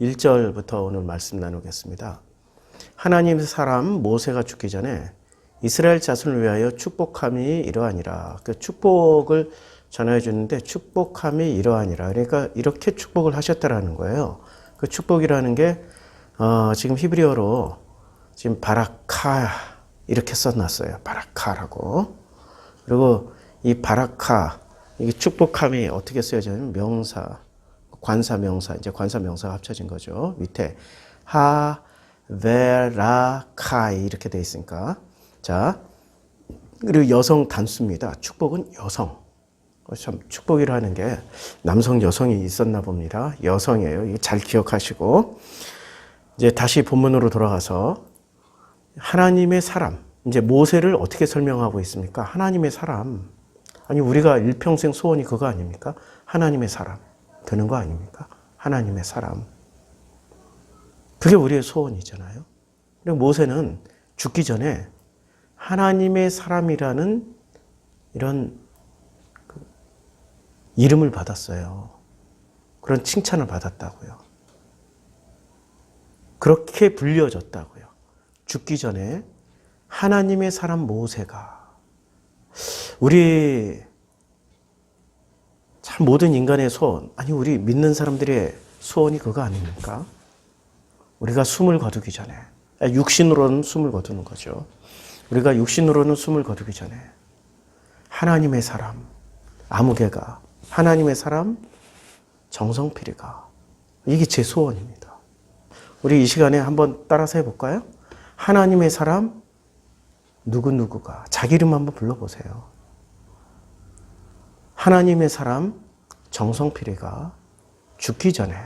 1절부터 오늘 말씀 나누겠습니다. 하나님의 사람 모세가 죽기 전에 이스라엘 자손을 위하여 축복함이 이러하니라. 그 축복을 전해 주는데 축복함이 이러하니라. 그러니까 이렇게 축복을 하셨다라는 거예요. 그 축복이라는 게 지금 히브리어로 지금 바라카 이렇게 써놨어요. 바라카라고. 그리고 이 바라카 이게 축복함이 어떻게 쓰여져요? 명사, 관사 명사, 이제 관사 명사가 합쳐진 거죠. 밑에 하베라카이 이렇게 돼 있으니까. 자, 그리고 여성 단수입니다. 축복은 여성. 참 축복이라는 게 남성 여성이 있었나 봅니다. 여성이에요. 이거 잘 기억하시고 이제 다시 본문으로 돌아가서 하나님의 사람. 이제 모세를 어떻게 설명하고 있습니까? 하나님의 사람. 아니 우리가 일평생 소원이 그거 아닙니까? 하나님의 사람 되는 거 아닙니까? 하나님의 사람. 그게 우리의 소원이잖아요. 그리고 모세는 죽기 전에 하나님의 사람이라는 이런 이름을 받았어요. 그런 칭찬을 받았다고요. 그렇게 불려졌다고요. 죽기 전에 하나님의 사람 모세가 우리 참 모든 인간의 소원, 아니 우리 믿는 사람들의 소원이 그거 아닙니까? 우리가 숨을 거두기 전에, 육신으로는 숨을 거두는 거죠. 우리가 육신으로는 숨을 거두기 전에 하나님의 사람 아무개가, 하나님의 사람 정성필이가, 이게 제 소원입니다. 우리 이 시간에 한번 따라서 해볼까요? 하나님의 사람 누구누구가, 자기 이름 한번 불러보세요. 하나님의 사람 정성필이가 죽기 전에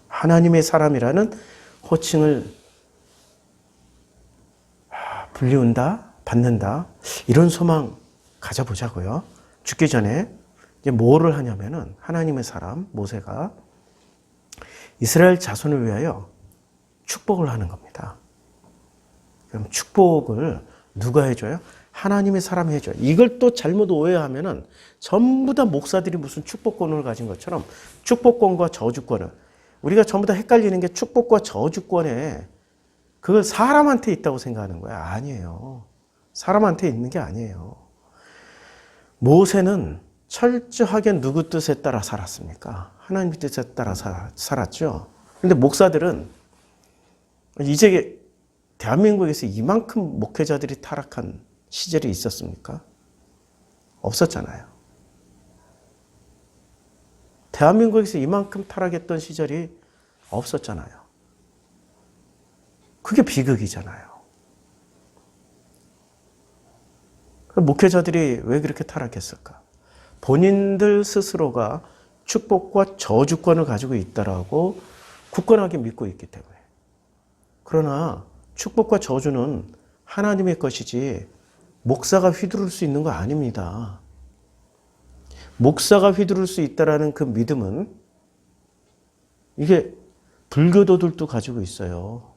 하나님의 사람이라는 호칭을 불리운다, 받는다, 이런 소망 가져보자고요. 죽기 전에 이제 뭐를 하냐면은 하나님의 사람 모세가 이스라엘 자손을 위하여 축복을 하는 겁니다. 그럼 축복을 누가 해줘요? 하나님의 사람이 해줘요. 이걸 또 잘못 오해하면은 전부 다 목사들이 무슨 축복권을 가진 것처럼 축복권과 저주권을, 우리가 전부 다 헷갈리는 게 축복과 저주권에 그걸 사람한테 있다고 생각하는 거야. 아니에요. 사람한테 있는 게 아니에요. 모세는 철저하게 누구 뜻에 따라 살았습니까? 하나님 뜻에 따라 살았죠. 그런데 목사들은 이제 대한민국에서 이만큼 목회자들이 타락한 시절이 있었습니까? 없었잖아요. 대한민국에서 이만큼 타락했던 시절이 없었잖아요. 그게 비극이잖아요. 목회자들이 왜 그렇게 타락했을까? 본인들 스스로가 축복과 저주권을 가지고 있다라고 굳건하게 믿고 있기 때문에. 그러나 축복과 저주는 하나님의 것이지 목사가 휘두를 수 있는 거 아닙니다. 목사가 휘두를 수 있다라는 그 믿음은 이게 불교도들도 가지고 있어요.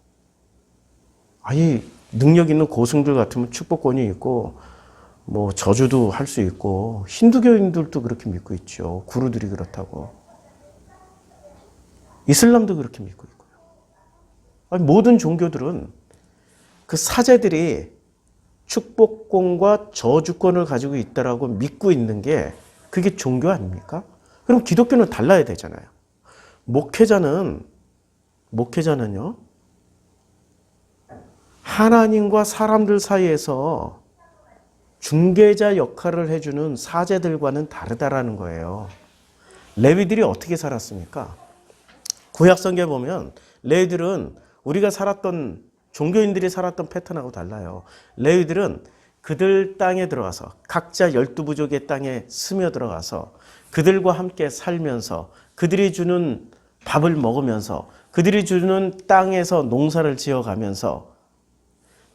아니 능력 있는 고승들 같으면 축복권이 있고 뭐 저주도 할 수 있고 힌두교인들도 그렇게 믿고 있죠. 구루들이 그렇다고. 이슬람도 그렇게 믿고 있고요. 아니, 모든 종교들은 그 사제들이 축복권과 저주권을 가지고 있다라고 믿고 있는 게 그게 종교 아닙니까? 그럼 기독교는 달라야 되잖아요. 목회자는요, 하나님과 사람들 사이에서 중개자 역할을 해주는 사제들과는 다르다라는 거예요. 레위들이 어떻게 살았습니까? 구약성경에 보면 레위들은 우리가 살았던 종교인들이 살았던 패턴하고 달라요. 레위들은 그들 땅에 들어가서 각자 12부족의 땅에 스며들어가서 그들과 함께 살면서 그들이 주는 밥을 먹으면서 그들이 주는 땅에서 농사를 지어가면서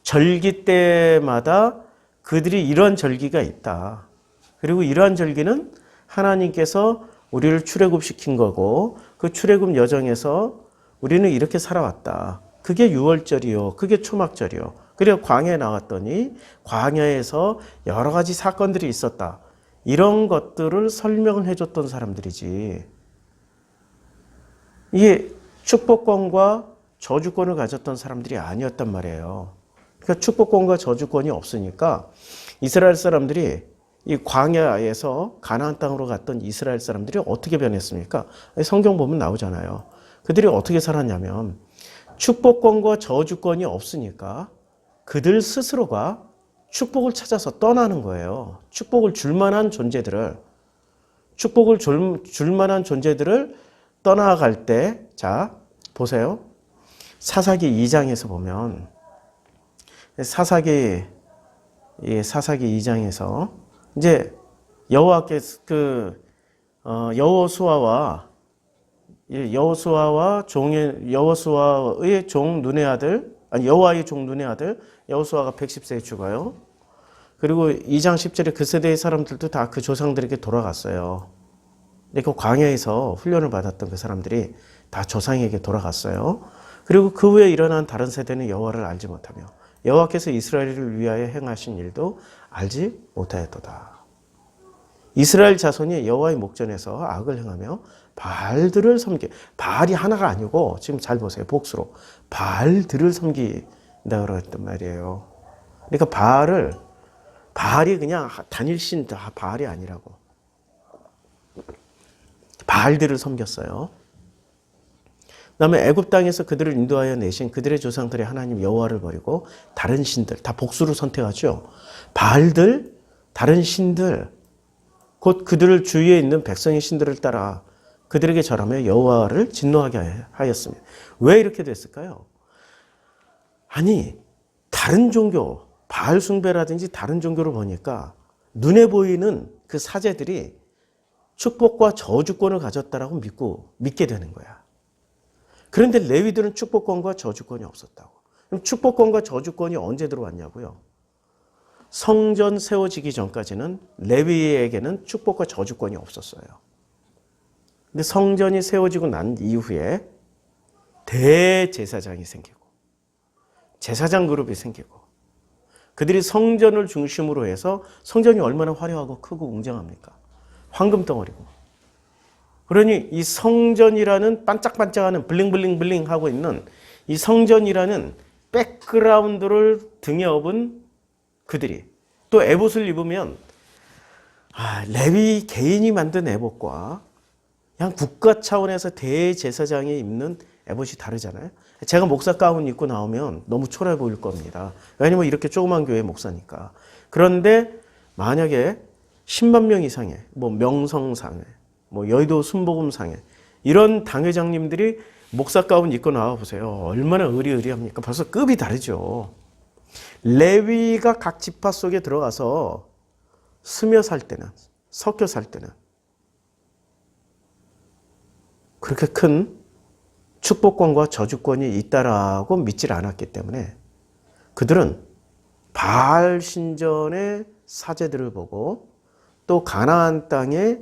절기 때마다 그들이 이러한 절기가 있다. 그리고 이러한 절기는 하나님께서 우리를 출애굽시킨 거고 그 출애굽 여정에서 우리는 이렇게 살아왔다. 그게 유월절이요. 그게 초막절이요. 그리고 광야에 나왔더니 광야에서 여러 가지 사건들이 있었다. 이런 것들을 설명을 해줬던 사람들이지. 이게 축복권과 저주권을 가졌던 사람들이 아니었단 말이에요. 그러니까 축복권과 저주권이 없으니까 이스라엘 사람들이 이 광야에서 가나안 땅으로 갔던 이스라엘 사람들이 어떻게 변했습니까? 성경 보면 나오잖아요. 그들이 어떻게 살았냐면 축복권과 저주권이 없으니까 그들 스스로가 축복을 찾아서 떠나는 거예요. 축복을 줄 만한 존재들을 떠나갈 때, 자, 보세요. 사사기 2장에서 보면, 사사기 2장에서, 이제, 여호와께서, 여호수아의 종 눈의 아들, 여호와의 종 눈의 아들, 여호수아가 110세에 죽어요. 그리고 2장 10절에 그 세대의 사람들도 다 그 조상들에게 돌아갔어요. 그 광야에서 훈련을 받았던 그 사람들이 다 조상에게 돌아갔어요. 그리고 그 후에 일어난 다른 세대는 여호와를 알지 못하며 여호와께서 이스라엘을 위하여 행하신 일도 알지 못하였도다. 이스라엘 자손이 여호와의 목전에서 악을 행하며 바알들을 바알이 하나가 아니고 지금 잘 보세요. 복수로 바알들을 섬긴다고 했단 말이에요. 그러니까 바알이 그냥 단일신 바알이 아니라고. 바알들을 섬겼어요. 그다음에 애굽 땅에서 그들을 인도하여 내신 그들의 조상들의 하나님 여호와를 버리고 다른 신들, 다 복수를 선택하죠. 바알들, 다른 신들, 곧 그들을 주위에 있는 백성의 신들을 따라 그들에게 절하며 여호와를 진노하게 하였습니다. 왜 이렇게 됐을까요? 아니, 다른 종교, 바알 숭배라든지 다른 종교를 보니까 눈에 보이는 그 사제들이 축복과 저주권을 가졌다라고 믿게 되는 거야. 그런데 레위들은 축복권과 저주권이 없었다고. 그럼 축복권과 저주권이 언제 들어왔냐고요? 성전 세워지기 전까지는 레위에게는 축복과 저주권이 없었어요. 근데 성전이 세워지고 난 이후에 대제사장이 생기고 제사장 그룹이 생기고 그들이 성전을 중심으로 해서 성전이 얼마나 화려하고 크고 웅장합니까? 황금덩어리고. 그러니 이 성전이라는 반짝반짝하는 블링블링블링 하고 있는 이 성전이라는 백그라운드를 등에 업은 그들이 또 에봇을 입으면 레위 개인이 만든 에봇과 그냥 국가 차원에서 대제사장이 입는 에봇이 다르잖아요. 제가 목사 가운 입고 나오면 너무 초라해 보일 겁니다. 왜냐면 이렇게 조그만 교회 목사니까. 그런데 만약에 10만 명 이상의 명성상회, 여의도 순복음상회 이런 당회장님들이 목사 가운 입고 나와 보세요. 얼마나 의리의리합니까? 벌써 급이 다르죠. 레위가 각 지파 속에 들어가서 스며 살 때는, 섞여 살 때는 그렇게 큰 축복권과 저주권이 있다라고 믿질 않았기 때문에 그들은 바알 신전의 사제들을 보고 또 가나안 땅에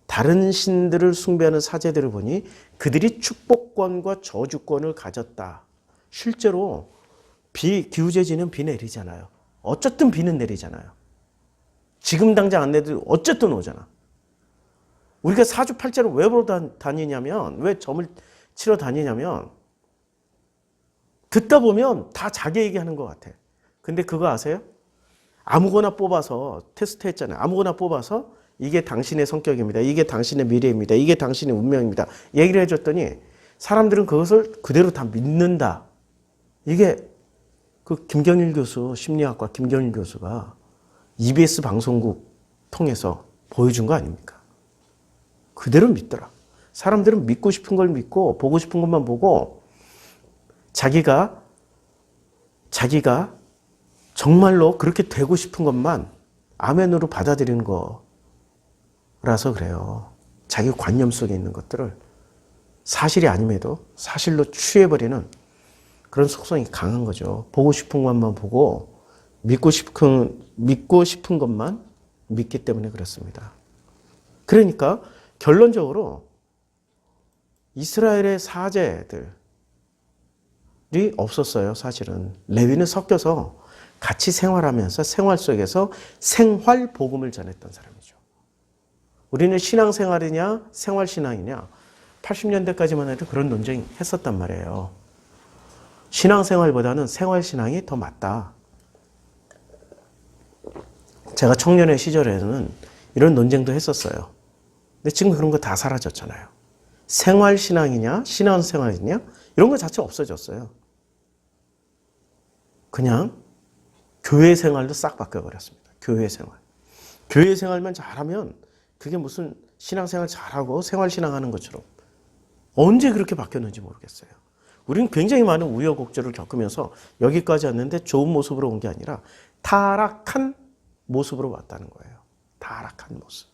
다른 신들을 숭배하는 사제들을 보니 그들이 축복권과 저주권을 가졌다. 실제로 기후제지는 비 내리잖아요. 어쨌든 비는 내리잖아요. 지금 당장 안 내도 어쨌든 오잖아. 우리가 사주팔자를 왜 보러 다니냐면, 왜 점을 치러 다니냐면 듣다 보면 다 자기 얘기하는 것 같아. 근데 그거 아세요? 아무거나 뽑아서 테스트 했잖아요. 아무거나 뽑아서 이게 당신의 성격입니다. 이게 당신의 미래입니다. 이게 당신의 운명입니다. 얘기를 해줬더니 사람들은 그것을 그대로 다 믿는다. 이게 그 김경일 교수, 심리학과 김경일 교수가 EBS 방송국 통해서 보여준 거 아닙니까? 그대로 믿더라. 사람들은 믿고 싶은 걸 믿고 보고 싶은 것만 보고 자기가 정말로 그렇게 되고 싶은 것만 아멘으로 받아들이는 거라서 그래요. 자기 관념 속에 있는 것들을 사실이 아님에도 사실로 취해버리는 그런 속성이 강한 거죠. 보고 싶은 것만 보고 믿고 싶은 것만 믿기 때문에 그렇습니다. 그러니까 결론적으로 이스라엘의 사제들이 없었어요. 사실은 레위는 섞여서 같이 생활하면서 생활 속에서 생활 복음을 전했던 사람이죠. 우리는 신앙생활이냐 생활신앙이냐 80년대까지만 해도 그런 논쟁 했었단 말이에요. 신앙생활보다는 생활신앙이 더 맞다. 제가 청년의 시절에는 이런 논쟁도 했었어요. 근데 지금 그런 거 다 사라졌잖아요. 생활신앙이냐, 신앙생활이냐, 이런 거 자체 없어졌어요. 그냥 교회 생활도 싹 바뀌어버렸습니다. 교회 생활. 교회 생활만 잘하면 그게 무슨 신앙생활 잘하고 생활신앙하는 것처럼 언제 그렇게 바뀌었는지 모르겠어요. 우리는 굉장히 많은 우여곡절을 겪으면서 여기까지 왔는데 좋은 모습으로 온 게 아니라 타락한 모습으로 왔다는 거예요. 타락한 모습.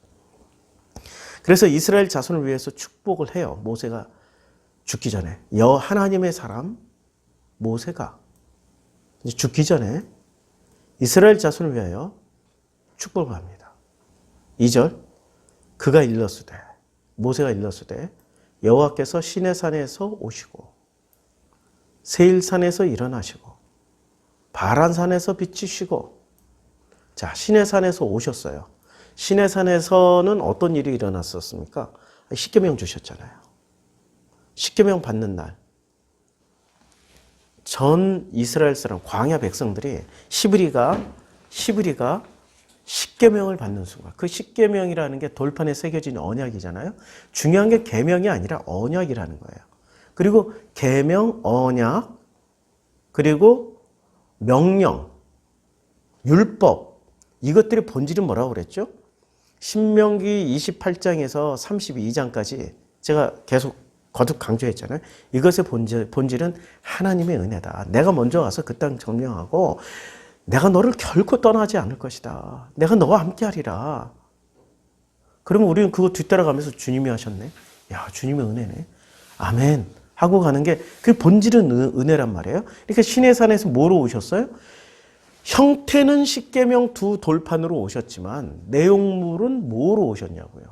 그래서 이스라엘 자손을 위해서 축복을 해요. 모세가 죽기 전에. 하나님의 사람 모세가 죽기 전에 이스라엘 자손을 위하여 축복을 합니다. 2절 그가 일렀으되 모세가 일렀으되 여호와께서 시내산에서 오시고 세일산에서 일어나시고 바란산에서 비치시고 자 시내산에서 오셨어요. 시내산에서는 어떤 일이 일어났었습니까? 십계명 주셨잖아요. 십계명 받는 날 전 이스라엘 사람 광야 백성들이 시브리가 십계명을 받는 순간 그 십계명이라는 게 돌판에 새겨진 언약이잖아요. 중요한 게 계명이 아니라 언약이라는 거예요. 그리고 계명, 언약, 그리고 명령, 율법 이것들의 본질은 뭐라고 그랬죠? 신명기 28장에서 32장까지 제가 계속 거듭 강조했잖아요. 이것의 본질은 하나님의 은혜다. 내가 먼저 와서 그 땅 점령하고 내가 너를 결코 떠나지 않을 것이다. 내가 너와 함께 하리라. 그러면 우리는 그거 뒤따라가면서 주님이 하셨네. 야, 주님의 은혜네. 아멘. 하고 가는 게 그 본질은 은혜란 말이에요. 그러니까 시내산에서 뭐로 오셨어요? 형태는 십계명 두 돌판으로 오셨지만 내용물은 뭐로 오셨냐고요.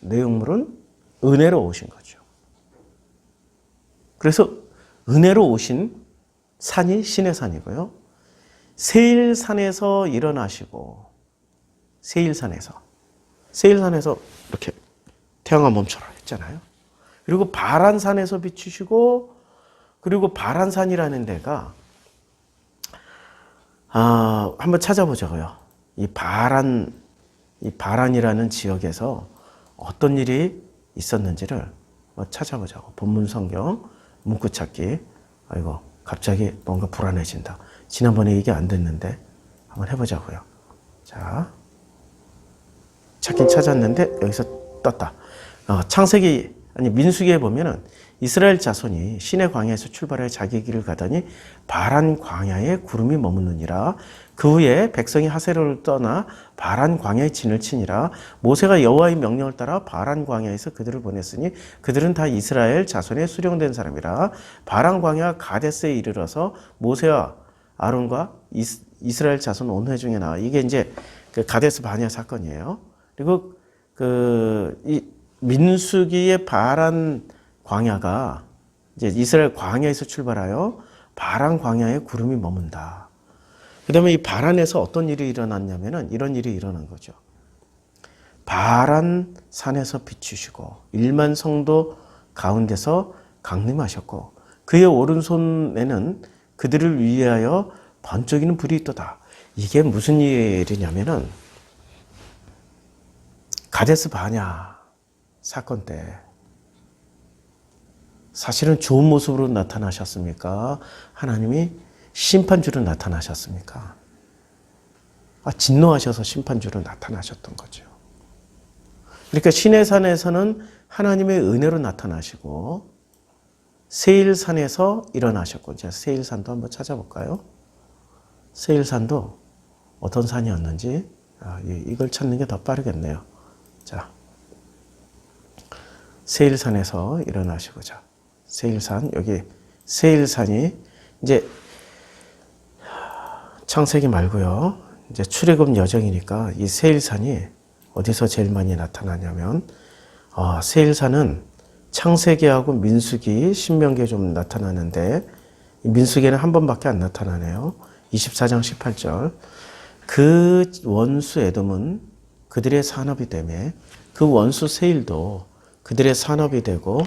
내용물은 은혜로 오신 거죠. 그래서 은혜로 오신 산이 시내산이고요. 세일산에서 일어나시고 세일산에서 이렇게 태양아 멈춰라 했잖아요. 그리고 바란산에서 비추시고 그리고 바란산이라는 데가 한번 찾아보자고요. 이 바란이라는 지역에서 어떤 일이 있었는지를 찾아보자고. 본문 성경 문구 찾기. 아이고 갑자기 뭔가 불안해진다. 지난번에 이게 안 됐는데 한번 해보자고요. 자, 찾긴 찾았는데 여기서 떴다. 민수기에 보면은 이스라엘 자손이 시내 광야에서 출발하여 자기 길을 가더니 바란 광야에 구름이 머무느니라. 그 후에 백성이 하세로를 떠나 바란 광야에 진을 치니라. 모세가 여호와의 명령을 따라 바란 광야에서 그들을 보냈으니 그들은 다 이스라엘 자손의 수령된 사람이라. 바란 광야 가데스에 이르러서 모세와 아론과 이스라엘 자손 온 회중에 나와. 이게 이제 그 가데스 바냐 사건이에요. 그리고 이 민수기의 바란 광야가 이제 이스라엘 광야에서 출발하여 바란 광야에 구름이 머문다. 그 다음에 이 바란에서 어떤 일이 일어났냐면은 이런 일이 일어난 거죠. 바란 산에서 비추시고 1만 성도 가운데서 강림하셨고 그의 오른손에는 그들을 위하여 번쩍이는 불이 있도다. 이게 무슨 일이냐면은 가데스 바냐 사건 때 사실은 좋은 모습으로 나타나셨습니까? 하나님이 심판주로 나타나셨습니까? 진노하셔서 심판주로 나타나셨던 거죠. 그러니까 시내산에서는 하나님의 은혜로 나타나시고 세일산에서 일어나셨고, 제가 세일산도 한번 찾아볼까요? 세일산도 어떤 산이었는지 이걸 찾는 게 더 빠르겠네요. 자, 세일산에서 일어나시고, 자, 세일산, 여기 세일산이 이제 창세기 말고요. 이제 출애굽 여정이니까 이 세일산이 어디서 제일 많이 나타나냐면 세일산은 창세기하고 민수기, 신명기에 좀 나타나는데 민수기에는 한 번밖에 안 나타나네요. 24장 18절. 그 원수 에돔은 그들의 산업이 되매 그 원수 세일도 그들의 산업이 되고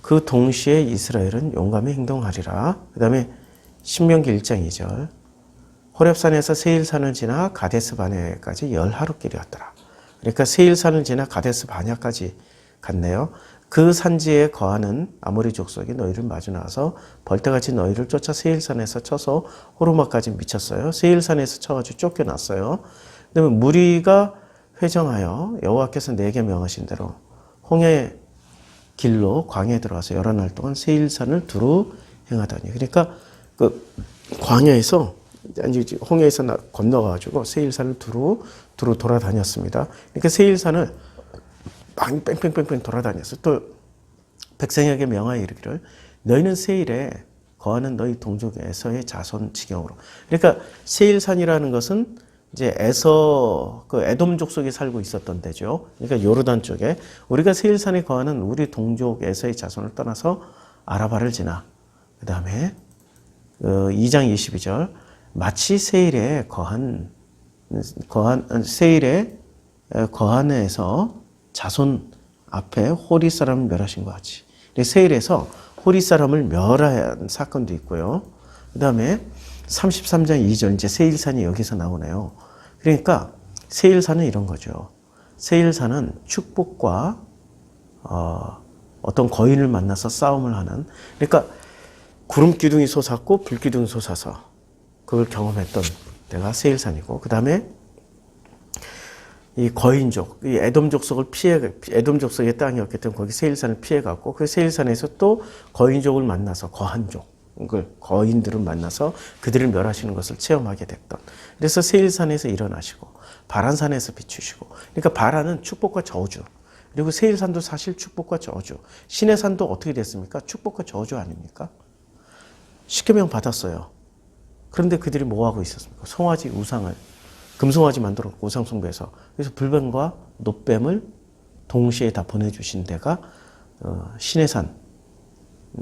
그 동시에 이스라엘은 용감히 행동하리라. 그 다음에 신명기 1장 2절 호렙산에서 세일산을 지나 가데스 바네아까지 10하루길이었더라. 그러니까 세일산을 지나 가데스 바네아까지 갔네요. 그 산지에 거하는 아모리 족속이 너희를 마주 나와서 벌떼같이 너희를 쫓아 세일산에서 쳐서 호르마까지 미쳤어요. 세일산에서 쳐가지고 쫓겨났어요. 그 다음에 무리가 회정하여 여호와께서 내게 명하신 대로 홍해 길로 광야에 들어와서 여러 날 동안 세일산을 두루 행하더니 그러니까 그 광야에서 홍해에서 건너가지고 세일산을 두루 돌아다녔습니다. 그러니까 세일산을 많이 뺑뺑뺑뺑 돌아다녔어요. 또 백성에게 명하여 이르기를 너희는 세일에 거하는 너희 동족에서의 자손 지경으로. 그러니까 세일산이라는 것은 이제 그 에돔 족속이 살고 있었던 데죠. 그러니까 요르단 쪽에 우리가 세일산에 거하는 우리 동족에서의 자손을 떠나서 아라바를 지나 그 다음에 2장 22절 마치 세일에 거한에서 자손 앞에 호리 사람을 멸하신 것 같이. 세일에서 호리 사람을 멸한 사건도 있고요. 그 다음에 33장 2절 이제 세일산이 여기서 나오네요. 그러니까 세일산은 이런 거죠. 세일산은 축복과 어떤 거인을 만나서 싸움을 하는 그러니까 구름 기둥이 솟았고 불 기둥이 솟아서 그걸 경험했던 데가 세일산이고 그 다음에 이 거인족, 이 에돔 족속을 에돔 족속의 땅이었기 때문에 거기 세일산을 피해갔고 그 세일산에서 또 거인족을 만나서 거인들을 만나서 그들을 멸하시는 것을 체험하게 됐던. 그래서 세일산에서 일어나시고 바란산에서 비추시고. 그러니까 바란은 축복과 저주. 그리고 세일산도 사실 축복과 저주. 시내산도 어떻게 됐습니까? 축복과 저주 아닙니까? 십계명 받았어요. 그런데 그들이 뭐 하고 있었습니까? 송아지 우상을 금송아지 만들었고 우상 숭배해서 그래서 불뱀과 노뱀을 동시에 다 보내주신 데가 시내산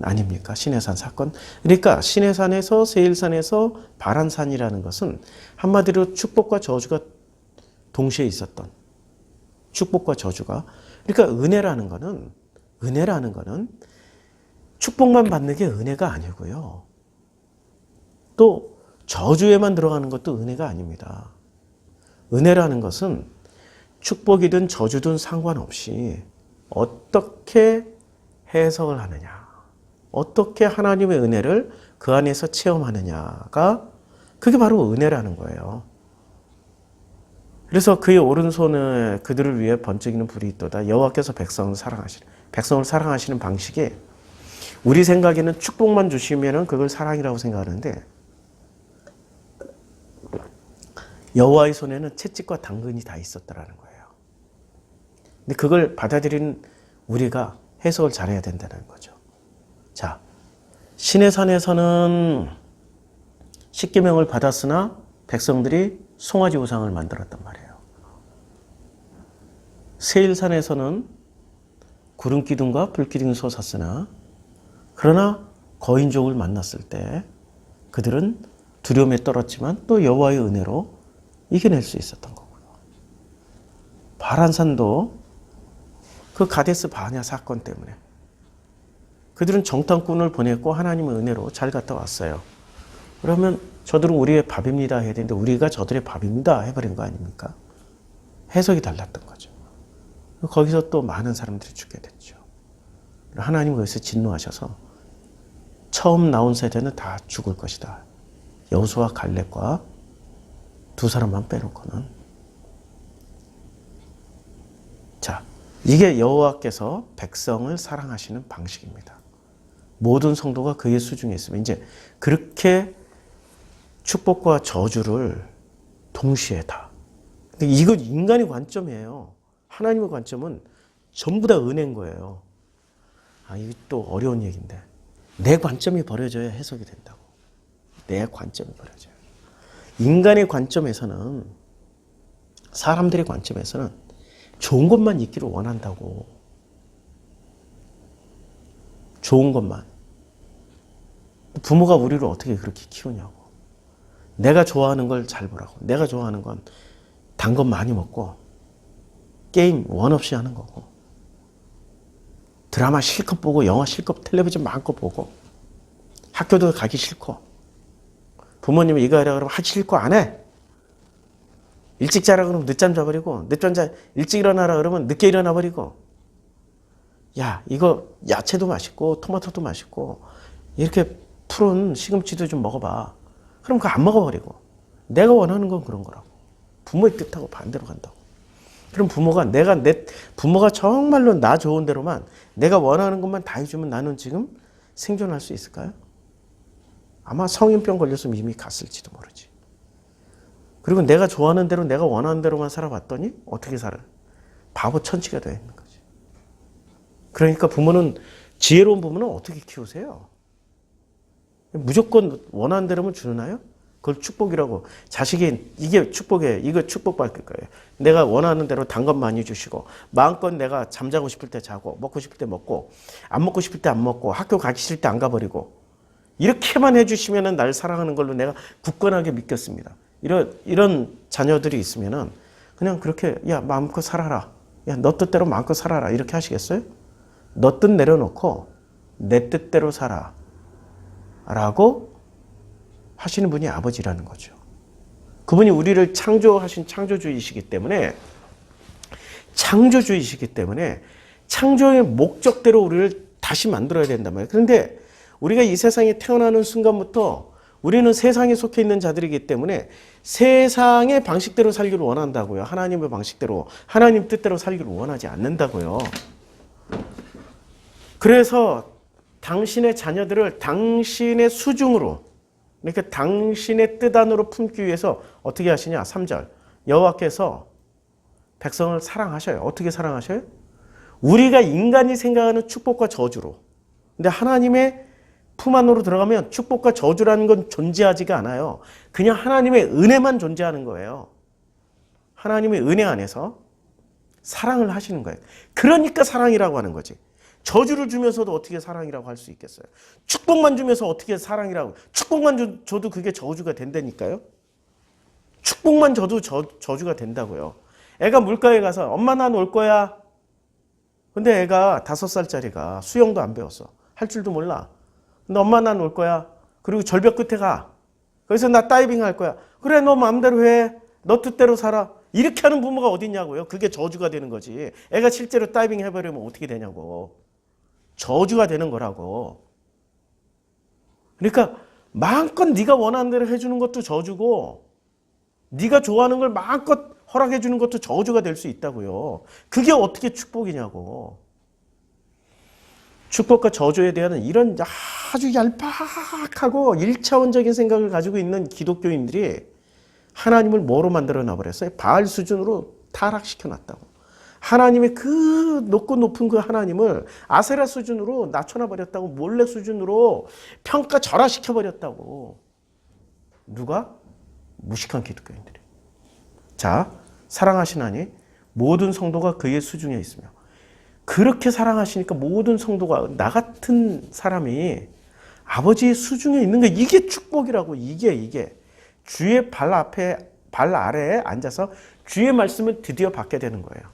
아닙니까? 시내산 사건. 그러니까 시내산에서 세일산에서 바란산이라는 것은 한마디로 축복과 저주가 동시에 있었던 축복과 저주가 그러니까 은혜라는 거는 축복만 받는 게 은혜가 아니고요. 또 저주에만 들어가는 것도 은혜가 아닙니다. 은혜라는 것은 축복이든 저주든 상관없이 어떻게 해석을 하느냐, 어떻게 하나님의 은혜를 그 안에서 체험하느냐가 그게 바로 은혜라는 거예요. 그래서 그의 오른손에 그들을 위해 번쩍이는 불이 있도다. 여호와께서 백성을 사랑하시는 방식이 우리 생각에는 축복만 주시면은 그걸 사랑이라고 생각하는데 여호와의 손에는 채찍과 당근이 다 있었다라는 거예요. 근데 그걸 받아들이는 우리가 해석을 잘해야 된다는 거죠. 자, 시내산에서는 십계명을 받았으나 백성들이 송아지 우상을 만들었단 말이에요. 세일산에서는 구름 기둥과 불 기둥이 솟았으나 그러나 거인족을 만났을 때 그들은 두려움에 떨었지만 또 여호와의 은혜로 이겨낼 수 있었던 거고요. 바란산도 그 가데스 바냐 사건 때문에 그들은 정탐꾼을 보냈고 하나님의 은혜로 잘 갔다 왔어요. 그러면 저들은 우리의 밥입니다 해야 되는데 우리가 저들의 밥입니다 해버린 거 아닙니까? 해석이 달랐던 거죠. 거기서 또 많은 사람들이 죽게 됐죠. 하나님은 거기서 진노하셔서 처음 나온 세대는 다 죽을 것이다. 여호수아 갈렙과 두 사람만 빼놓고는. 자, 이게 여호와께서 백성을 사랑하시는 방식입니다. 모든 성도가 그의 수중에 있으면 이제 그렇게 축복과 저주를 동시에 다. 근데 이건 인간의 관점이에요. 하나님의 관점은 전부 다 은혜인 거예요. 이게 또 어려운 얘기인데 내 관점이 버려져야 해석이 된다고. 내 관점이 버려져요. 인간의 관점에서는 사람들의 관점에서는 좋은 것만 있기를 원한다고. 좋은 것만. 부모가 우리를 어떻게 그렇게 키우냐고. 내가 좋아하는 걸 잘 보라고. 내가 좋아하는 건 단 것 많이 먹고 게임 원 없이 하는 거고. 드라마 실컷 보고 영화 실컷 텔레비전 마음껏 보고 학교도 가기 싫고 부모님이 이거 하라 그러면 하기 싫고 안 해. 일찍 자라 그러면 늦잠 자버리고 일찍 일어나라 그러면 늦게 일어나 버리고 야 이거 야채도 맛있고 토마토도 맛있고 이렇게 푸른 시금치도 좀 먹어봐. 그럼 그거 안 먹어버리고 내가 원하는 건 그런 거라고. 부모의 뜻하고 반대로 간다고. 그럼 부모가 정말로 나 좋은 대로만 내가 원하는 것만 다 해주면 나는 지금 생존할 수 있을까요? 아마 성인병 걸렸으면 이미 갔을지도 모르지. 그리고 내가 좋아하는 대로 내가 원하는 대로만 살아봤더니 어떻게 살아? 바보 천치가 되어 있는 거지. 그러니까 지혜로운 부모는 어떻게 키우세요? 무조건 원하는 대로만 주나요? 그걸 축복이라고. 자식이 이게 축복이에요. 이거 축복받을 거예요. 내가 원하는 대로 단 것 많이 주시고 마음껏 내가 잠자고 싶을 때 자고 먹고 싶을 때 먹고 안 먹고 싶을 때 안 먹고 학교 가기 싫을 때 안 가버리고 이렇게만 해주시면 날 사랑하는 걸로 내가 굳건하게 믿겠습니다. 이런 자녀들이 있으면은 그냥 그렇게 야 마음껏 살아라. 야 너 뜻대로 마음껏 살아라. 이렇게 하시겠어요? 너 뜻 내려놓고 내 뜻대로 살아. 라고 하시는 분이 아버지라는 거죠. 그분이 우리를 창조하신 창조주이시기 때문에 창조의 목적대로 우리를 다시 만들어야 된단 말이에요. 그런데 우리가 이 세상에 태어나는 순간부터 우리는 세상에 속해 있는 자들이기 때문에 세상의 방식대로 살기를 원한다고요. 하나님의 방식대로, 하나님 뜻대로 살기를 원하지 않는다고요. 그래서 당신의 자녀들을 당신의 수중으로, 그러니까 당신의 뜻 안으로 품기 위해서 어떻게 하시냐? 3절. 여호와께서 백성을 사랑하셔요. 어떻게 사랑하셔요? 우리가 인간이 생각하는 축복과 저주로. 근데 하나님의 품 안으로 들어가면 축복과 저주라는 건 존재하지가 않아요. 그냥 하나님의 은혜만 존재하는 거예요. 하나님의 은혜 안에서 사랑을 하시는 거예요. 그러니까 사랑이라고 하는 거지. 저주를 주면서도 어떻게 사랑이라고 할 수 있겠어요? 축복만 주면서 어떻게 사랑이라고. 축복만 줘도 그게 저주가 된다니까요. 축복만 줘도 저주가 된다고요. 애가 물가에 가서 엄마 난 올 거야. 근데 애가 5살짜리가 수영도 안 배웠어. 할 줄도 몰라. 근데 엄마 난 올 거야. 그리고 절벽 끝에 가. 거기서 나 다이빙 할 거야. 그래 너 마음대로 해. 너 뜻대로 살아. 이렇게 하는 부모가 어디 있냐고요. 그게 저주가 되는 거지. 애가 실제로 다이빙 해버리면 어떻게 되냐고. 저주가 되는 거라고. 그러니까 마음껏 네가 원하는 대로 해주는 것도 저주고 네가 좋아하는 걸 마음껏 허락해 주는 것도 저주가 될 수 있다고요. 그게 어떻게 축복이냐고. 축복과 저주에 대한 이런 아주 얄팍하고 1차원적인 생각을 가지고 있는 기독교인들이 하나님을 뭐로 만들어 놔버렸어요? 바알 수준으로 타락시켜 놨다고. 하나님의 그 높고 높은 그 하나님을 아세라 수준으로 낮춰놔 버렸다고. 몰래 수준으로 평가절하시켜 버렸다고. 누가? 무식한 기독교인들이. 자, 사랑하시나니 모든 성도가 그의 수중에 있으며, 그렇게 사랑하시니까 모든 성도가, 나 같은 사람이 아버지의 수중에 있는 거, 이게 축복이라고. 이게 주의 발 아래에 앉아서 주의 말씀을 드디어 받게 되는 거예요.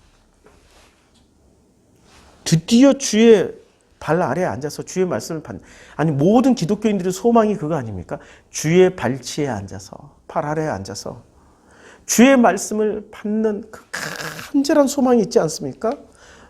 드디어 주의 발 아래에 앉아서 주의 말씀을 받는. 아니 모든 기독교인들의 소망이 그거 아닙니까? 주의 발치에 앉아서, 발 아래에 앉아서 주의 말씀을 받는 그 간절한 소망이 있지 않습니까?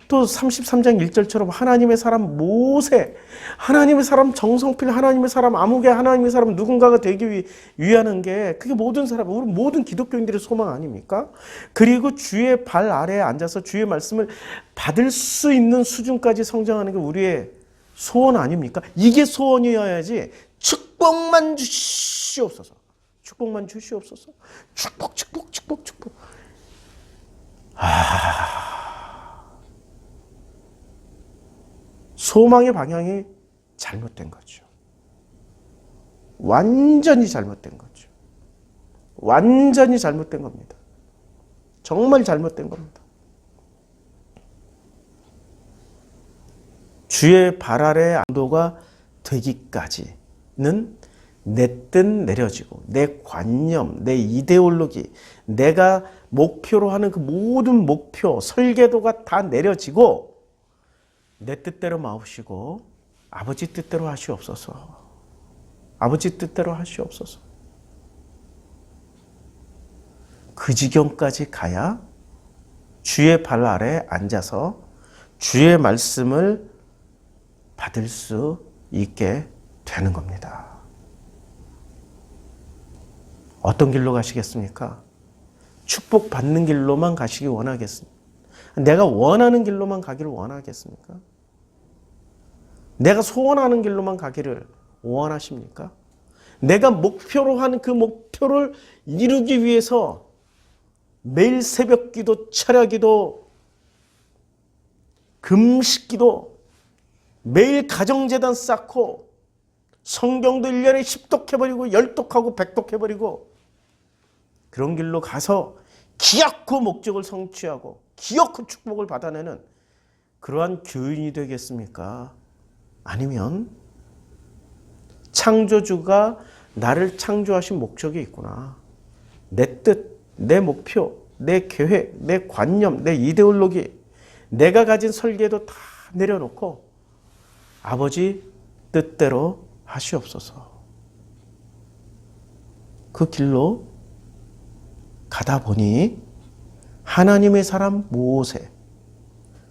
또 33장 1절처럼 하나님의 사람 모세, 하나님의 사람 정성필, 하나님의 사람 아무개, 하나님의 사람 누군가가 되기 위하는 게, 그게 모든 사람, 우리 모든 기독교인들의 소망 아닙니까? 그리고 주의 발 아래에 앉아서 주의 말씀을 받을 수 있는 수준까지 성장하는 게 우리의 소원 아닙니까? 이게 소원이어야지. 축복만 주시옵소서. 축복만 주시옵소서. 축복. 소망의 방향이 잘못된 거죠. 완전히 잘못된 거죠. 완전히 잘못된 겁니다. 정말 잘못된 겁니다. 주의 발 아래 안도가 되기까지는 내 뜻 내려지고, 내 관념, 내 이데올로기, 내가 목표로 하는 그 모든 목표, 설계도가 다 내려지고, 내 뜻대로 마옵시고 아버지 뜻대로 하시옵소서. 아버지 뜻대로 하시옵소서. 그 지경까지 가야 주의 발 아래 앉아서 주의 말씀을 받을 수 있게 되는 겁니다. 어떤 길로 가시겠습니까? 축복받는 길로만 가시기 원하겠습니까? 내가 원하는 길로만 가기를 원하겠습니까? 내가 소원하는 길로만 가기를 원하십니까? 내가 목표로 하는 그 목표를 이루기 위해서 매일 새벽 기도, 철야 기도, 금식 기도, 매일 가정재단 쌓고 성경도 1년에 10독해버리고 10독하고 100독해버리고 그런 길로 가서 기어코 목적을 성취하고 기어코 축복을 받아내는 그러한 교인이 되겠습니까? 아니면 창조주가 나를 창조하신 목적이 있구나. 내 뜻, 내 목표, 내 계획, 내 관념, 내 이데올로기, 내가 가진 설계도 다 내려놓고 아버지 뜻대로 하시옵소서. 그 길로 가다 보니 하나님의 사람 모세,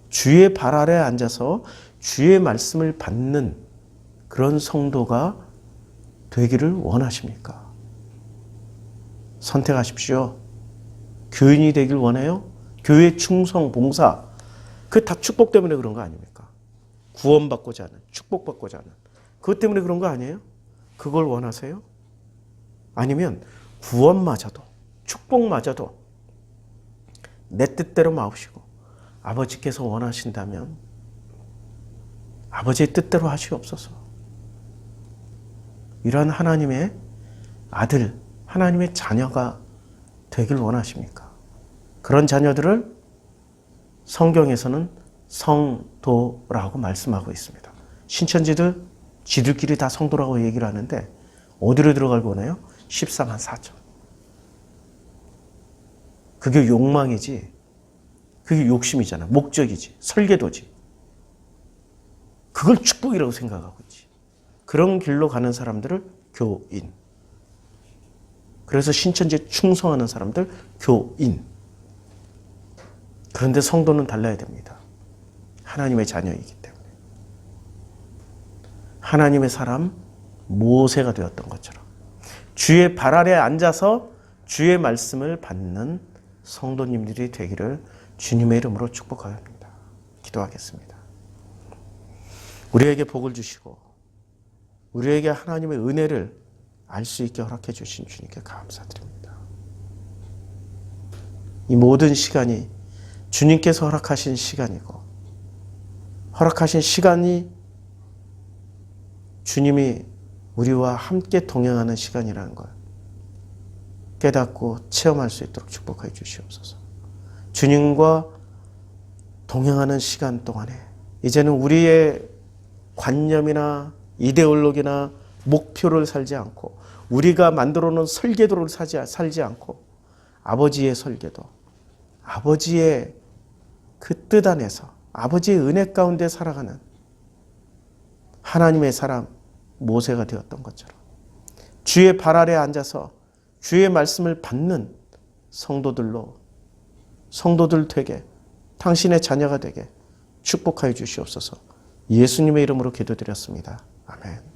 주의 발 아래 앉아서 주의 말씀을 받는 그런 성도가 되기를 원하십니까? 선택하십시오. 교인이 되길 원해요? 교회 충성, 봉사, 그 다 축복 때문에 그런 거 아닙니까? 구원받고자 하는, 축복받고자 하는, 그것 때문에 그런 거 아니에요? 그걸 원하세요? 아니면 구원마저도, 축복마저도 내 뜻대로 마옵시고 아버지께서 원하신다면 아버지의 뜻대로 하시옵소서. 이러한 하나님의 아들, 하나님의 자녀가 되길 원하십니까? 그런 자녀들을 성경에서는 성도라고 말씀하고 있습니다. 신천지들 지들끼리 다 성도라고 얘기를 하는데 어디로 들어가고 오나요? 14만 4천. 그게 욕망이지. 그게 욕심이잖아. 목적이지. 설계도지. 그걸 축복이라고 생각하고 있지. 그런 길로 가는 사람들을 교인. 그래서 신천지에 충성하는 사람들 교인. 그런데 성도는 달라야 됩니다. 하나님의 자녀이기 때문에. 하나님의 사람 모세가 되었던 것처럼 주의 발 아래 앉아서 주의 말씀을 받는 성도님들이 되기를 주님의 이름으로 축복합니다. 기도하겠습니다. 우리에게 복을 주시고 우리에게 하나님의 은혜를 알 수 있게 허락해 주신 주님께 감사드립니다. 이 모든 시간이 주님께서 허락하신 시간이고 허락하신 시간이 주님이 우리와 함께 동행하는 시간이라는 걸 깨닫고 체험할 수 있도록 축복해 주시옵소서. 주님과 동행하는 시간 동안에 이제는 우리의 관념이나 이데올로기나 목표를 살지 않고 우리가 만들어 놓은 설계도를 살지 않고 아버지의 설계도, 아버지의 그 뜻 안에서 아버지의 은혜 가운데 살아가는 하나님의 사람 모세가 되었던 것처럼 주의 발 아래 앉아서 주의 말씀을 받는 성도들 되게 당신의 자녀가 되게 축복하여 주시옵소서. 예수님의 이름으로 기도드렸습니다. 아멘.